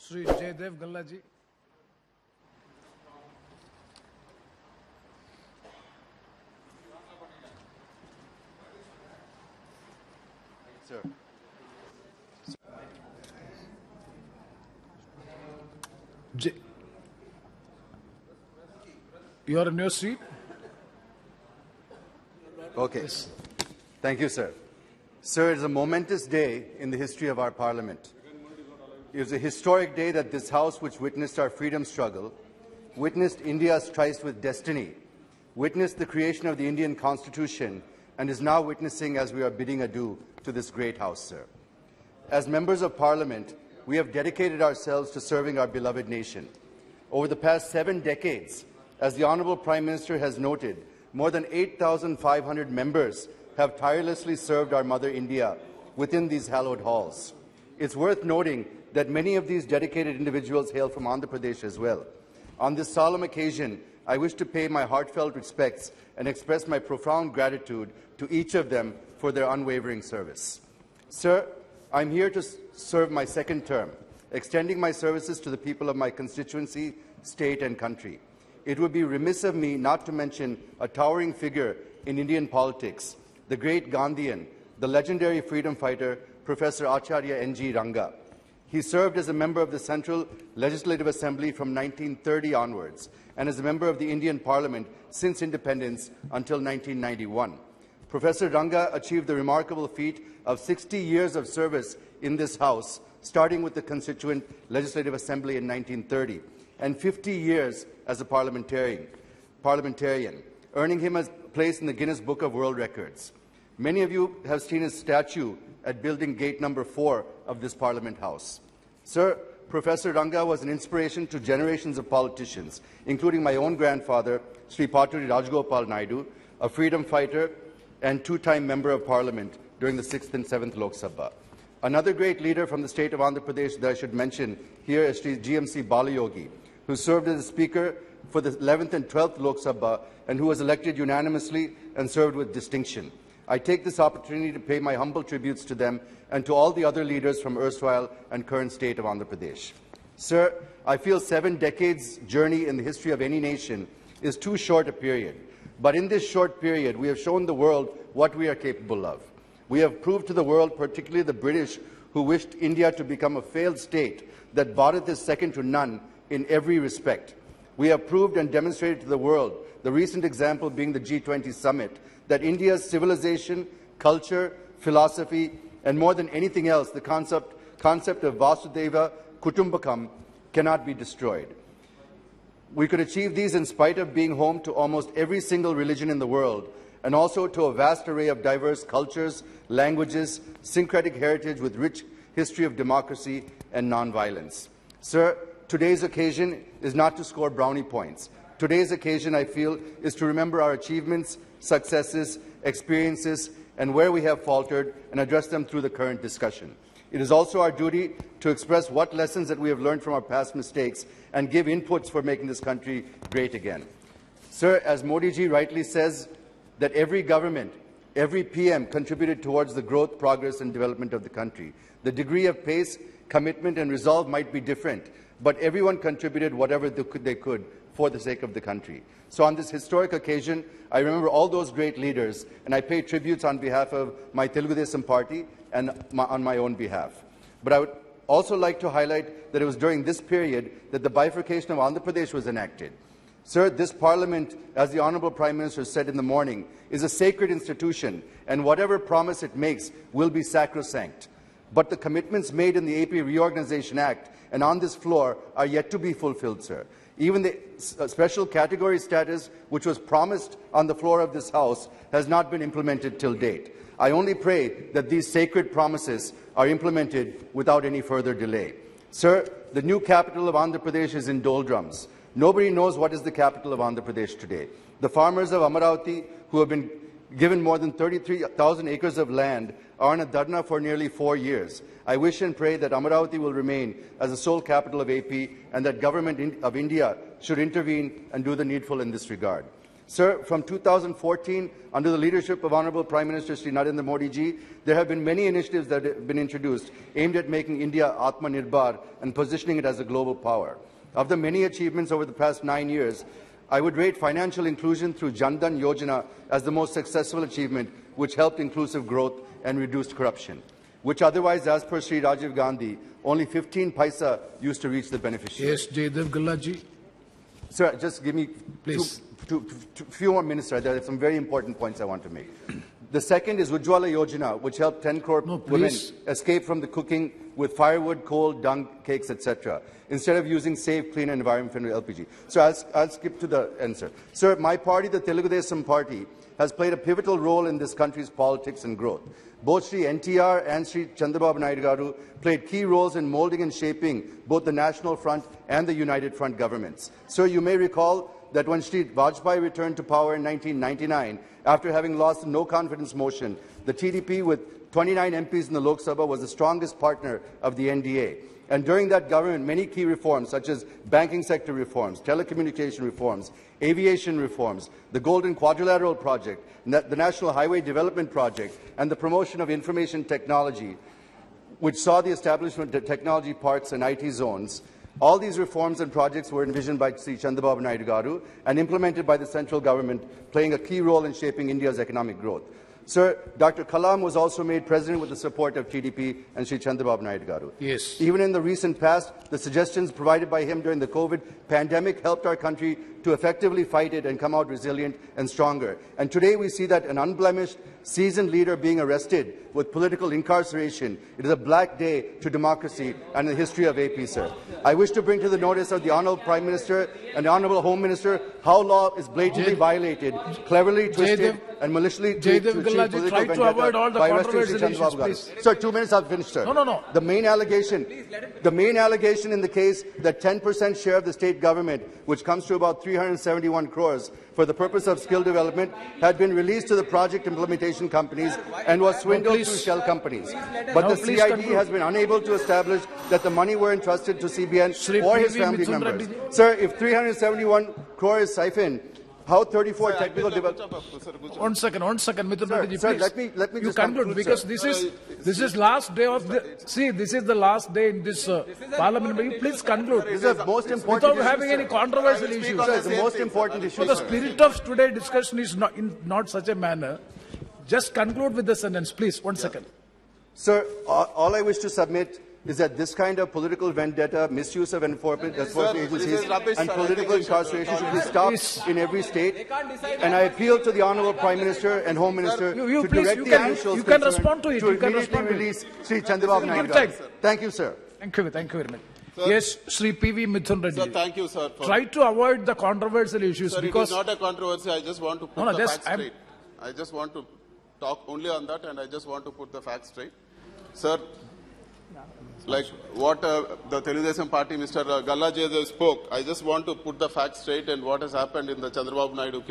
Sri Jaydev Gallaji. Sir. You are in your seat? Okay. Yes. Thank you, sir. Sir, it is a momentous day in the history of our Parliament. It was a historic day that this House, which witnessed our freedom struggle, witnessed India's tryst with destiny, witnessed the creation of the Indian Constitution, and is now witnessing as we are bidding adieu to this great House, sir. As members of Parliament, we have dedicated ourselves to serving our beloved nation. Over the past 7 decades, as the Honourable Prime Minister has noted, more than 8,500 members have tirelessly served our mother India within these hallowed halls. It's worth noting that many of these dedicated individuals hail from Andhra Pradesh as well. On this solemn occasion, I wish to pay my heartfelt respects and express my profound gratitude to each of them for their unwavering service. Sir, I'm here to serve my second term, extending my services to the people of my constituency, state and country. It would be remiss of me not to mention a towering figure in Indian politics, the great Gandhian, the legendary freedom fighter, Professor Acharya N.G. Ranga. He served as a member of the Central Legislative Assembly from 1930 onwards and as a member of the Indian Parliament since independence until 1991. Professor Ranga achieved the remarkable feat of 60 years of service in this House, starting with the Constituent Legislative Assembly in 1930, and 50 years as a parliamentarian, earning him a place in the Guinness Book of World Records. Many of you have seen his statue at Building Gate number 4 of this Parliament House. Sir, Professor Ranga was an inspiration to generations of politicians, including my own grandfather, Sri Paturi Rajgopal Naidu, a freedom fighter and 2-time Member of Parliament during the 6th and 7th Lok Sabha. Another great leader from the state of Andhra Pradesh that I should mention here is Sri GMC Balayogi, who served as Speaker for the 11th and 12th Lok Sabha and who was elected unanimously and served with distinction. I take this opportunity to pay my humble tributes to them and to all the other leaders from erstwhile and current state of Andhra Pradesh. Sir, I feel 7 decades' journey in the history of any nation is too short a period. But in this short period, we have shown the world what we are capable of. We have proved to the world, particularly the British, who wished India to become a failed state, that Bharat is second to none in every respect. We have proved and demonstrated to the world, the recent example being the G20 summit, that India's civilization, culture, philosophy, and more than anything else, the concept of Vasudhaiva Kutumbakam cannot be destroyed. We could achieve these in spite of being home to almost every single religion in the world, and also to a vast array of diverse cultures, languages, syncretic heritage with rich history of democracy and non-violence. Sir, today's occasion is not to score brownie points. Today's occasion, I feel, is to remember our achievements, successes, experiences, and where we have faltered, and address them through the current discussion. It is also our duty to express what lessons that we have learned from our past mistakes and give inputs for making this country great again. Sir, as Modi ji rightly says, that every government, every PM contributed towards the growth, progress and development of the country. The degree of pace, commitment and resolve might be different, but everyone contributed whatever they could for the sake of the country. So on this historic occasion, I remember all those great leaders, and I pay tributes on behalf of my Telugu Desam party and on my own behalf. But I would also like to highlight that it was during this period that the bifurcation of Andhra Pradesh was enacted. Sir, this Parliament, as the Honourable Prime Minister said in the morning, is a sacred institution, and whatever promise it makes will be sacrosanct. But the commitments made in the AP Reorganisation Act and on this floor are yet to be fulfilled, sir. Even the special category status, which was promised on the floor of this House, has not been implemented till date. I only pray that these sacred promises are implemented without any further delay. Sir, the new capital of Andhra Pradesh is in doldrums. Nobody knows what is the capital of Andhra Pradesh today. The farmers of Amaravati, who have been given more than 33,000 acres of land, are on a dharna for nearly 4 years. I wish and pray that Amaravati will remain as the sole capital of AP and that Government of India should intervene and do the needful in this regard. Sir, from 2014, under the leadership of Honorable Prime Minister Shri Narendra Modi ji, there have been many initiatives that have been introduced aimed at making India Atmanirbhar and positioning it as a global power. Of the many achievements over the past 9 years, I would rate financial inclusion through Jan Dhan Yojana as the most successful achievement, which helped inclusive growth and reduced corruption, which otherwise, as per Sri Rajiv Gandhi, only 15 paisa used to reach the beneficiary. Yes, Jaydev Gallaji. Sir, just give me Please. few more minutes, sir. There are some very important points I want to make. The second is Ujjwala Yojana, which helped 10 crore women escape from the cooking with firewood, coal, dung, cakes, etc., instead of using safe, clean, and environment-friendly LPG. So I'll skip to the end, sir. Sir, my party, the Telugu Desam Party, has played a pivotal role in this country's politics and growth. Both Sri NTR and Sri Chandrababu Naidu Garu played key roles in molding and shaping both the National Front and the United Front governments. Sir, you may recall that when Sri Vajpayee returned to power in 1999, after having lost the no-confidence motion, the TDP with 29 MPs in the Lok Sabha was the strongest partner of the NDA. And during that government, many key reforms, such as banking sector reforms, telecommunication reforms, aviation reforms, the Golden Quadrilateral Project, the National Highway Development Project, and the promotion of information technology, which saw the establishment of technology parks and IT zones. All these reforms and projects were envisioned by Sri Chandrababu Naidu Garu and implemented by the central government, playing a key role in shaping India's economic growth. Sir, Dr. Kalam was also made president with the support of TDP and Sri Chandrababu Naidu Garu. Yes. Even in the recent past, the suggestions provided by him during the COVID pandemic helped our country to effectively fight it and come out resilient and stronger. And today we see that an unblemished, seasoned leader being arrested with political incarceration. It is a black day to democracy and the history of AP, sir. I wish to bring to the notice of the Honourable Prime Minister and the Honourable Home Minister how law is blatantly violated, cleverly twisted and maliciously to achieve political try to avoid all the by arresting Sri controversial Chandrababu Garu. issues, Sir, 2 minutes, I'll finish, sir. No. The main allegation in the case that 10% share of the state government, which comes to about 371 crores, for the purpose of skill development, had been released to the project implementation companies and was swindled through shell companies. But the CID has been unable to establish that the money were entrusted to CBN or his family members. Sir, if 371 crore is siphoned, how 34 technical development? One second, Mithun Reddy, Sir, please. let me You just conclude, because sir. this is last day of the. See, this is the last day in this parliament. Will you please conclude? This is the most important Without having any controversial issues. Sir, it's the most important issue. So the sir. spirit of today's discussion is not in not such a manner. Just conclude with the sentence, please. One second. Sir, all I wish to submit is that this kind of political vendetta, misuse of enforcement agencies, and political incarceration should be stopped in every state. And I appeal to the Honourable Prime Minister and Home Minister to direct the officials you can respond to it. to immediately release Sri Chandrababu Naidu Garu. Thank you, sir. Thank you very much. Yes, Sri PV Mithun Reddy. Sir, thank you, sir. Try to avoid the controversial issues, Sir, because it is not a controversy. I just want to put the facts straight. I just want to talk only on that, and I just want to put the facts straight. Sir, like what the Telugu Desam Party, Mr. Gallaji spoke, I just want to put the facts straight and what has happened in the Chandrababu Naidu case.